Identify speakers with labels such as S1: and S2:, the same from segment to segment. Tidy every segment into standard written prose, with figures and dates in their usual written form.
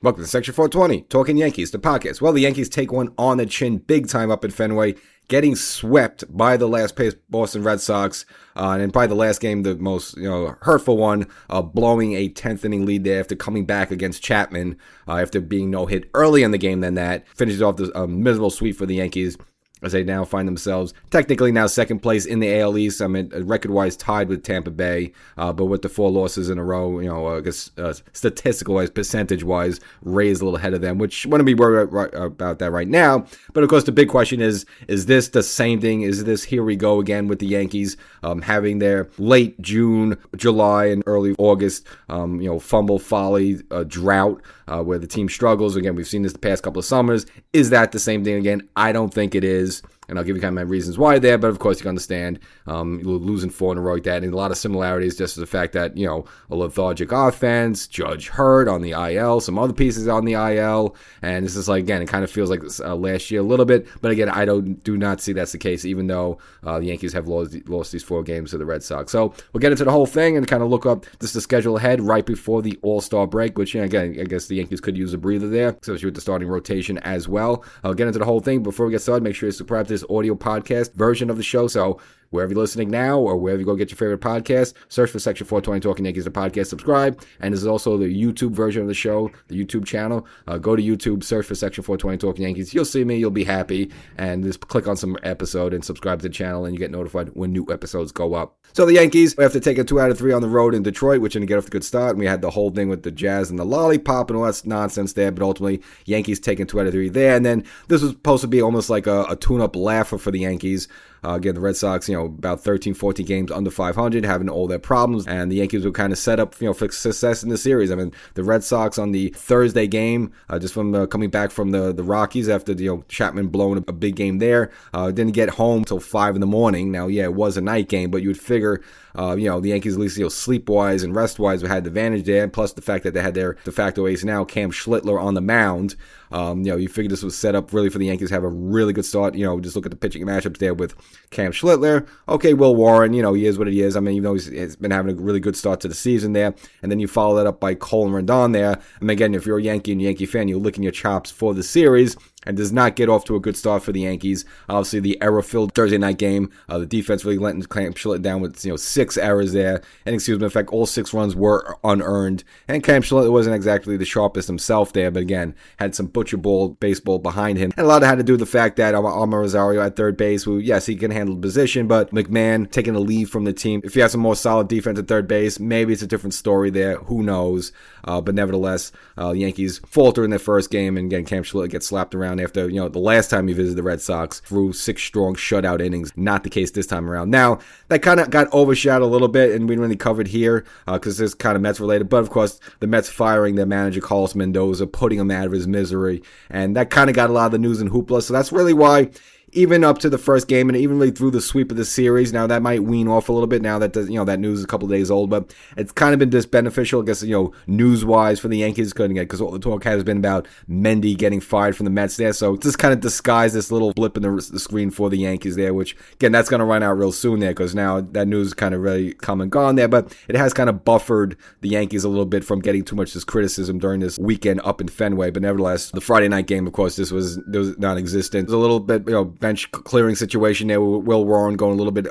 S1: Welcome to Section 420, Talkin Yankees, the podcast. Well, the Yankees take one on the chin big time up in Fenway, getting swept by the last-place Boston Red Sox, and probably the last game, the most hurtful one, blowing a 10th inning lead there after coming back against Chapman after being no-hit early in the game than that. Finishes off this miserable sweep for the Yankees, as they now find themselves technically now second place in the AL East. I mean, record-wise tied with Tampa Bay, but with the 4 losses in a row, I guess statistical-wise, percentage-wise, raised a little ahead of them, which wouldn't be worried about that right now. But, of course, the big question is this the same thing? Is this here we go again with the Yankees having their late June, July, and early August, fumble, folly, drought, where the team struggles? Again, we've seen this the past couple of summers. Is that the same thing again? I don't think it is. And I'll give you kind of my reasons why there, but of course you can understand losing 4 in a row like that, and a lot of similarities just to the fact that, a lethargic offense, Judge hurt on the IL, some other pieces on the IL, and this is like, again, it kind of feels like last year a little bit, but again, I do not see that's the case, even though the Yankees have lost these 4 games to the Red Sox. So we'll get into the whole thing and kind of look up just the schedule ahead right before the All-Star break, which, again, I guess the Yankees could use a breather there, especially with the starting rotation as well. I'll get into the whole thing. Before we get started, make sure you subscribe to this audio podcast version of the show. So wherever you're listening now or wherever you go get your favorite podcast, search for Section 420 Talkin Yankees, the podcast, subscribe. And there's also the YouTube version of the show, the YouTube channel. Go to YouTube, search for Section 420 Talkin Yankees. You'll see me, you'll be happy. And just click on some episode and subscribe to the channel, and you get notified when new episodes go up. So the Yankees, after taking 2 out of 3 on the road in Detroit, which didn't get off to a good start, and we had the whole thing with the Jazz and the lollipop and all that nonsense there, but ultimately, Yankees taking 2 out of 3 there. And then this was supposed to be almost like a tune-up laugher for the Yankees. Again, the Red Sox, about 13, 14 games under 500, having all their problems, and the Yankees were kind of set up, for success in the series. I mean, the Red Sox on the Thursday game, just from coming back from the Rockies after, Chapman blowing a big game there, didn't get home till 5 in the morning. Now, yeah, it was a night game, but you would figure, the Yankees at least, sleep-wise and rest-wise had the advantage there, plus the fact that they had their de facto ace now, Cam Schlittler, on the mound. You figure this was set up really for the Yankees to have a really good start. Just look at the pitching matchups there with Cam Schlittler. Okay, Will Warren, he is what he is. I mean, even though he's been having a really good start to the season there. And then you follow that up by Cole and Rendon there. And again, if you're a Yankee and Yankee fan, you're licking your chops for the series, and does not get off to a good start for the Yankees. Obviously, the error-filled Thursday night game, the defense really let Cam Schlittler down with 6 errors there. And in fact, all 6 runs were unearned. And Cam Schlittler wasn't exactly the sharpest himself there, but again, had some butcher ball baseball behind him. And a lot of it had to do with the fact that Almar Rosario at third base, who, yes, he can handle the position, but McMahon taking a lead from the team. If you have some more solid defense at third base, maybe it's a different story there. Who knows? But nevertheless, the Yankees falter in their first game, and again, Cam Schlittler gets slapped around after, the last time he visited the Red Sox through 6 strong shutout innings. Not the case this time around. Now, that kind of got overshadowed a little bit, and we didn't really cover it here because it's kind of Mets related. But of course, the Mets firing their manager, Carlos Mendoza, putting him out of his misery, and that kind of got a lot of the news and hoopla. So that's really why, even up to the first game and even really through the sweep of the series, now that might wean off a little bit now that that news is a couple of days old, but it's kind of been just beneficial, I guess, news-wise for the Yankees, because all the talk has been about Mendy getting fired from the Mets there, so just kind of disguised this little blip in the screen for the Yankees there, which, again, that's going to run out real soon there, because now that news is kind of really come and gone there, but it has kind of buffered the Yankees a little bit from getting too much this criticism during this weekend up in Fenway, but nevertheless, the Friday night game, of course, there was non-existent. It was a little bit, bench clearing situation there with Will Warren going a little bit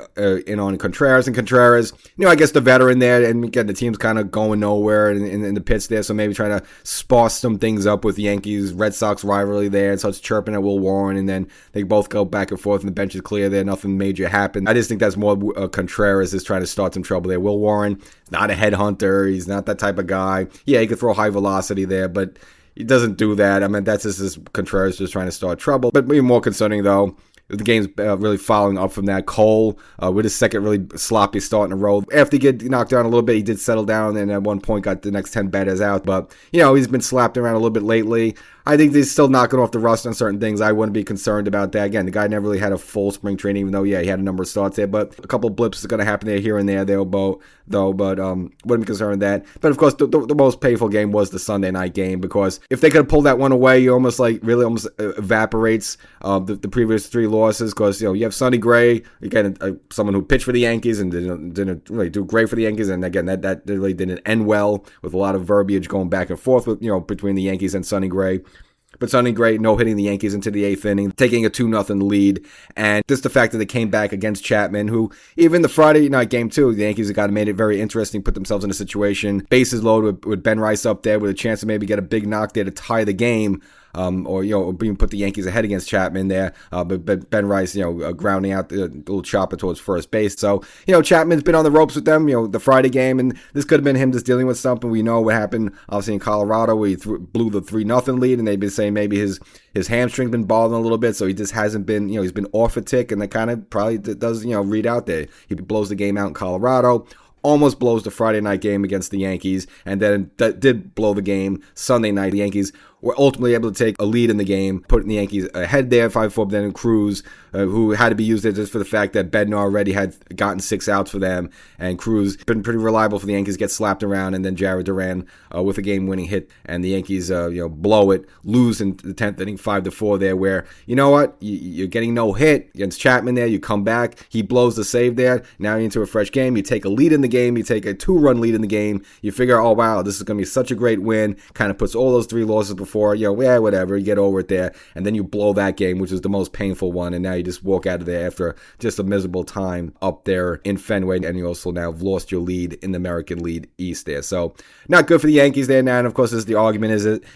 S1: in on Contreras. And Contreras, I guess the veteran there, and again, the team's kind of going nowhere in the pits there, so maybe trying to sparse some things up with the Yankees-Red Sox rivalry there, and so it's chirping at Will Warren, and then they both go back and forth, and the bench is clear there, nothing major happened. I just think that's more Contreras is trying to start some trouble there. Will Warren, not a headhunter, he's not that type of guy. Yeah, he could throw high velocity there, but he doesn't do that. I mean, that's just Contreras just trying to start trouble. But even more concerning, though, the game's really following up from that. Cole, with his second really sloppy start in a row. After he get knocked down a little bit, he did settle down and at one point got the next 10 batters out. But, he's been slapped around a little bit lately. I think they're still knocking off the rust on certain things. I wouldn't be concerned about that. Again, the guy never really had a full spring training, even though, yeah, he had a number of starts there, but a couple of blips are going to happen there, here and there, but wouldn't be concerned with that. But of course, the most painful game was the Sunday night game, because if they could have pulled that one away, you almost evaporates the previous three losses, because, you have Sonny Gray, again, someone who pitched for the Yankees and didn't really do great for the Yankees, and again, that really didn't end well, with a lot of verbiage going back and forth with, between the Yankees and Sonny Gray. But Sonny Gray hitting the Yankees into the 8th inning, taking a 2-0 lead. And just the fact that they came back against Chapman, who even the Friday night game too, the Yankees made it very interesting, put themselves in a situation, bases loaded with Ben Rice up there with a chance to maybe get a big knock there to tie the game. Or even put the Yankees ahead against Chapman there, but Ben Rice, grounding out the little chopper towards first base. So, Chapman's been on the ropes with them, the Friday game, and this could have been him just dealing with something. We know what happened, obviously, in Colorado, where he blew the 3-0 lead, and they've been saying maybe his hamstring's been bothering a little bit, so he just hasn't been, he's been off a tick, and that kind of probably does, read out there. He blows the game out in Colorado, almost blows the Friday night game against the Yankees, and then did blow the game Sunday night. The Yankees were ultimately able to take a lead in the game, putting the Yankees ahead there, 5-4, but then Cruz, who had to be used there just for the fact that Bednar already had gotten 6 outs for them, and Cruz been pretty reliable for the Yankees, get slapped around, and then Jared Duran with a game-winning hit, and the Yankees blow it, lose in the 10th inning 5-4 there, where, you know what, you're getting no hit against Chapman there, you come back, he blows the save there, now you're into a fresh game, you take a lead in the game, you take a 2-run lead in the game, you figure, oh wow, this is going to be such a great win, kind of puts all those 3 losses before, whatever, you get over it there, and then you blow that game, which is the most painful one, and now you just walk out of there after just a miserable time up there in Fenway, and you also now have lost your lead in the American League East there. So, not good for the Yankees there now, and of course, the argument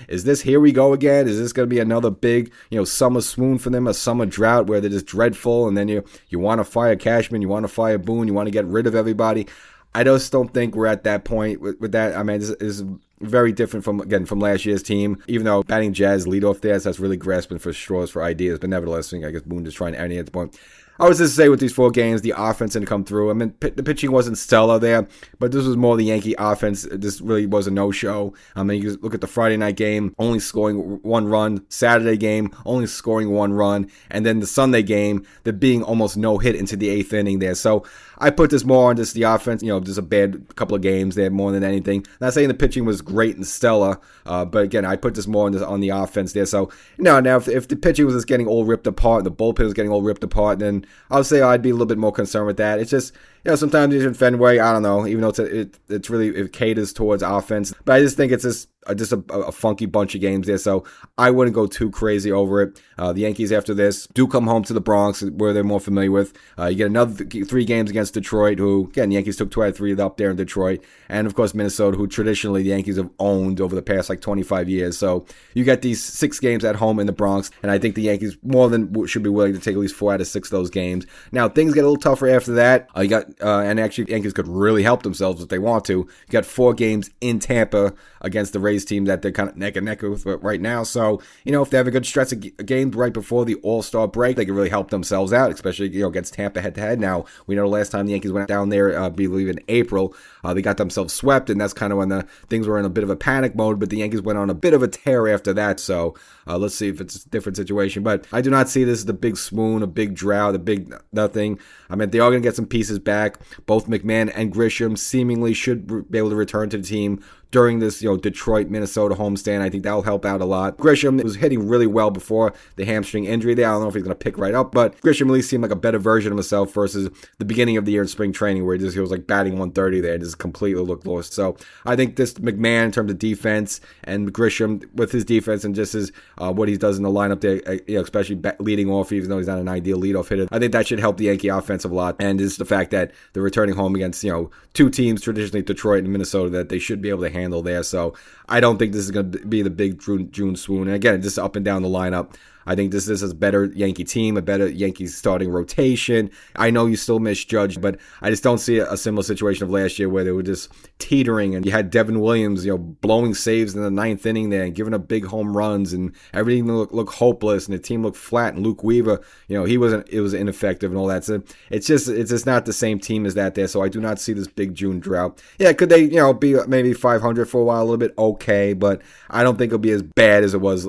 S1: is this, here we go again? Is this going to be another big, summer swoon for them, a summer drought where they're just dreadful, and then you want to fire Cashman, you want to fire Boone, you want to get rid of everybody? I just don't think we're at that point with that. I mean, this is very different from last year's team, even though batting Jazz leadoff there, so that's really grasping for straws for ideas, but nevertheless, I guess Boone is trying anything at the point. I was just to say with these 4 games, the offense didn't come through. I mean, the pitching wasn't stellar there, but this was more the Yankee offense. This really was a no-show. I mean, you look at the Friday night game, only scoring 1 run. Saturday game, only scoring 1 run. And then the Sunday game, there being almost no hit into the 8th inning there. So I put this more on just the offense, just a bad couple of games there more than anything. Not saying the pitching was great and stellar, but again, I put this more on the offense there. So now if the pitching was just getting all ripped apart and the bullpen was getting all ripped apart, then I'll say I'd be a little bit more concerned with that. It's just, sometimes in Fenway, I don't know, even though it's really, it caters towards offense, but I just think it's just a funky bunch of games there, so I wouldn't go too crazy over it. The Yankees after this do come home to the Bronx, where they're more familiar with. You get another 3 games against Detroit, who, again, the Yankees took 2 out of 3 up there in Detroit, and of course Minnesota, who traditionally the Yankees have owned over the past 25 years. So you get these 6 games at home in the Bronx, and I think the Yankees more than should be willing to take at least 4 out of 6 of those games. Now things get a little tougher after that. You got and actually the Yankees could really help themselves if they want to. You got 4 games in Tampa against the Rays team that they're kind of neck and neck with right now. So, if they have a good stretch of games right before the All-Star break, they can really help themselves out, especially, against Tampa head-to-head. Now, we know the last time the Yankees went down there, I believe in April, they got themselves swept, and that's kind of when the things were in a bit of a panic mode, but the Yankees went on a bit of a tear after that. So, let's see if it's a different situation. But I do not see this as the big swoon, a big drought, a big nothing. I mean, they are going to get some pieces back. Both McMahon and Grisham seemingly should be able to return to the team during this, Detroit, Minnesota homestand. I think that'll help out a lot. Grisham was hitting really well before the hamstring injury there. I don't know if he's going to pick right up, but Grisham at least seemed like a better version of himself versus the beginning of the year in spring training, where he was like batting 130 there and just completely looked lost. So I think this McMahon in terms of defense, and Grisham with his defense and just his what he does in the lineup there, especially leading off, even though he's not an ideal leadoff hitter, I think that should help the Yankee offense a lot. And just the fact that they're returning home against 2 teams, traditionally Detroit and Minnesota, that they should be able to handle there. So I don't think this is going to be the big June swoon. And again, just up and down the lineup, I think this is a better Yankee team, a better Yankees starting rotation. I know you still misjudged, but I just don't see a similar situation of last year where they were just teetering, and you had Devin Williams, blowing saves in the ninth inning there and giving up big home runs, and everything looked hopeless, and the team looked flat. And Luke Weaver, it was ineffective and all that. So it's just not the same team as that there. So I do not see this big June drought. Yeah, could they, be maybe 500 for a while, a little bit okay, but I don't think it'll be as bad as it was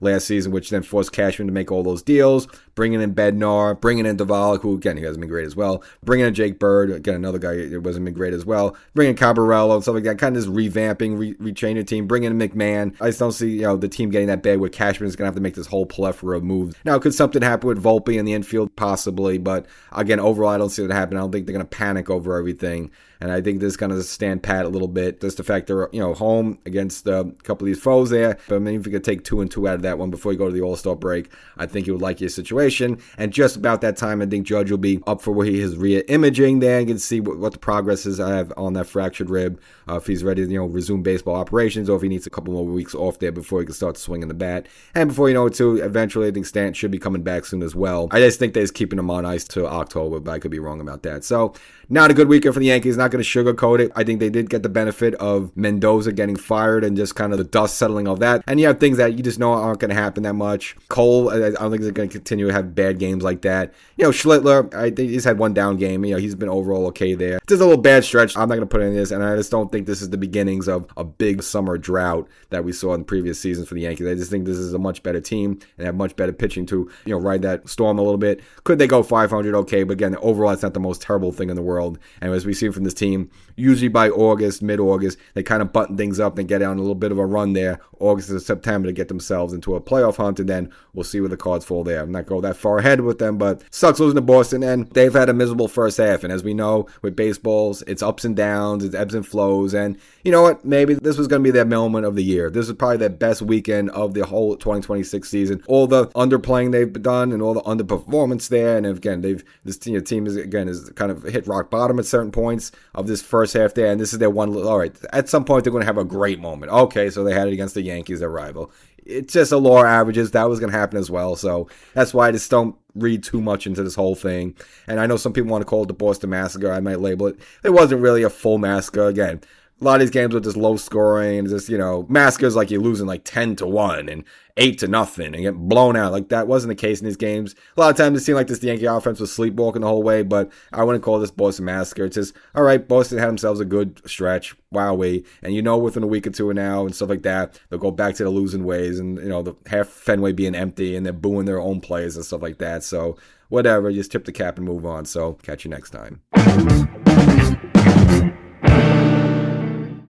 S1: last season, which then forced Cashman to make all those deals, bringing in Bednar, bringing in Duvall, who again, he hasn't been great as well, bringing in Jake Bird, again, another guy who wasn't been great as well, bringing in Cabarello and stuff like that, kind of just revamping, rechanging the team, bringing in McMahon. I just don't see, the team getting that bad where Cashman's going to have to make this whole plethora of moves. Now, could something happen with Volpe in the infield? Possibly, but again, overall, I don't see that happen. I don't think they're going to panic over everything. And I think this is going to stand pat a little bit. Just the fact they're, home against a couple of these foes there. But I mean, if you could take 2 and 2 out of that one before you go to the All-Star break, I think you would like your situation. And just about that time, I think Judge will be up for where he is re-imaging there. You can see what the progress is I have on that fractured rib. If he's ready to, resume baseball operations, or if he needs a couple more weeks off there before he can start swinging the bat. And before you know it, too, eventually I think Stanton should be coming back soon as well. I just think they're just keeping him on ice till October, but I could be wrong about that. So, not a good weekend for the Yankees. Not going to sugarcoat it. I think they did get the benefit of Mendoza getting fired and just kind of the dust settling of that. And you have things that you just know aren't going to happen that much. Cole, I don't think they're going to continue to have bad games like that. Schlittler, I think he's had one down game. He's been overall okay there. It's just a little bad stretch. I'm not going to put in this, and I just don't think this is the beginnings of a big summer drought that we saw in previous seasons for the Yankees. I just think this is a much better team and have much better pitching to, ride that storm a little bit. Could they go 500? Okay, but again, overall, it's not the most terrible thing in the world. And as we see from this team, usually by August, mid-August, they kind of button things up and get on a little bit of a run there, August and September, to get themselves into a playoff hunt, and then we'll see where the cards fall there. I'm not going that far ahead with them, but sucks losing to Boston, and they've had a miserable first half. And as we know, with baseballs, it's ups and downs, it's ebbs and flows, and you know what? Maybe this was going to be their moment of the year. This is probably their best weekend of the whole 2026 season. All the underplaying they've done and all the underperformance there, and again, this team is kind of hit rock bottom at certain points of this first half there, and this is their one. All right, at some point they're going to have a great moment. Okay, so they had it against the Yankees, their rival. It's just a law of averages. That was going to happen as well, so that's why I just don't read too much into this whole thing. And I know some people want to call it the Boston Massacre. I might label it. It wasn't really a full massacre. Again, a lot of these games were just low scoring, and just, massacres like you're losing like 10-1 and 8-0 and get blown out. Like, that wasn't the case in these games. A lot of times it seemed like the Yankee offense was sleepwalking the whole way, but I wouldn't call this Boston Massacre. It's just, all right, Boston had themselves a good stretch. Wowee. And within a week or two now and stuff like that, they'll go back to the losing ways, and, the half Fenway being empty, and they're booing their own players and stuff like that. So, whatever, just tip the cap and move on. So, catch you next time.